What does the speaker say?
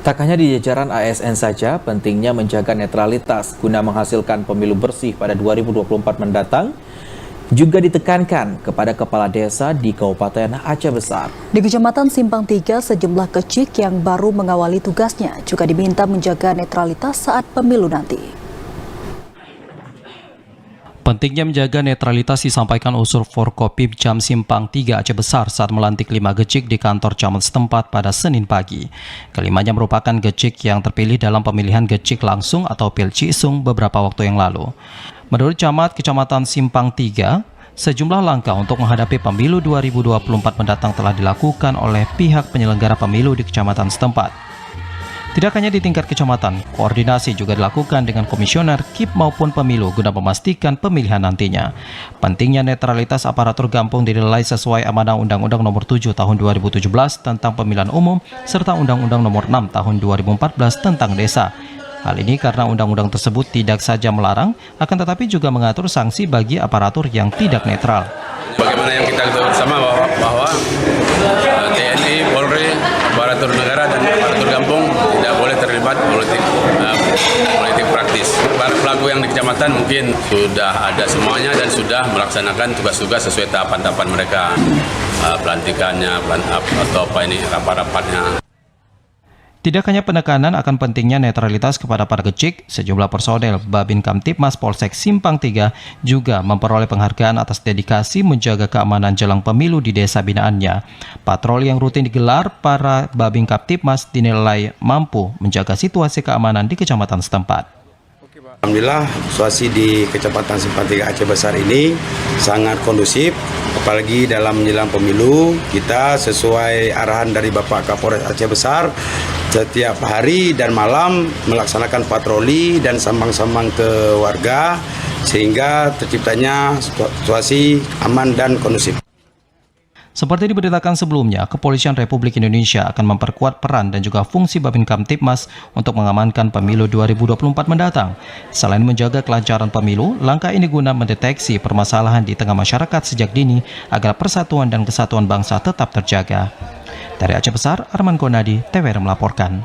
Tak hanya di jajaran ASN saja, pentingnya menjaga netralitas guna menghasilkan pemilu bersih pada 2024 mendatang juga ditekankan kepada kepala desa di Kabupaten Aceh Besar. Di Kecamatan Simpang 3, sejumlah kecik yang baru mengawali tugasnya juga diminta menjaga netralitas saat pemilu nanti. Pentingnya menjaga netralitas disampaikan unsur Forkopim Jam Simpang 3 Aceh Besar saat melantik 5 gecik di kantor camat setempat pada Senin pagi. Kelimanya merupakan gecik yang terpilih dalam pemilihan gecik langsung atau Pilcisung beberapa waktu yang lalu. Menurut camat Kecamatan Simpang 3, sejumlah langkah untuk menghadapi pemilu 2024 mendatang telah dilakukan oleh pihak penyelenggara pemilu di kecamatan setempat. Tidak hanya di tingkat kecamatan, koordinasi juga dilakukan dengan komisioner KIP maupun pemilu guna memastikan pemilihan nantinya. Pentingnya netralitas aparatur Gampung dinilai sesuai amanah Undang-Undang Nomor 7 Tahun 2017 tentang Pemilihan Umum serta Undang-Undang Nomor 6 Tahun 2014 tentang Desa. Hal ini karena undang-undang tersebut tidak saja melarang, akan tetapi juga mengatur sanksi bagi aparatur yang tidak netral. Bagaimana yang kita ketahui bersama bahwa TNI, Polri, aparatur negara dan aparatur kampung tidak boleh terlibat politik praktis. Para pelaku yang di kecamatan mungkin sudah ada semuanya dan sudah melaksanakan tugas-tugas sesuai tahapan-tahapan mereka, pelantikannya atau rapat-rapatnya. Tidak hanya penekanan akan pentingnya netralitas kepada para gecik, sejumlah personel Babin Kamtipmas Polsek Simpang 3 juga memperoleh penghargaan atas dedikasi menjaga keamanan jelang pemilu di desa binaannya. Patroli yang rutin digelar para Babin Kamtipmas dinilai mampu menjaga situasi keamanan di kecamatan setempat. Alhamdulillah, situasi di Kecamatan Simpang 3 Aceh Besar ini sangat kondusif, apalagi dalam menjelang pemilu. Kita sesuai arahan dari Bapak Kapolres Aceh Besar, setiap hari dan malam melaksanakan patroli dan sambang-sambang ke warga, sehingga terciptanya situasi aman dan kondusif. Seperti diberitakan sebelumnya, Kepolisian Republik Indonesia akan memperkuat peran dan juga fungsi Babin Kamtipmas untuk mengamankan pemilu 2024 mendatang. Selain menjaga kelancaran pemilu, langkah ini guna mendeteksi permasalahan di tengah masyarakat sejak dini agar persatuan dan kesatuan bangsa tetap terjaga. Dari Aceh Besar, Arman Konadi, TVR melaporkan.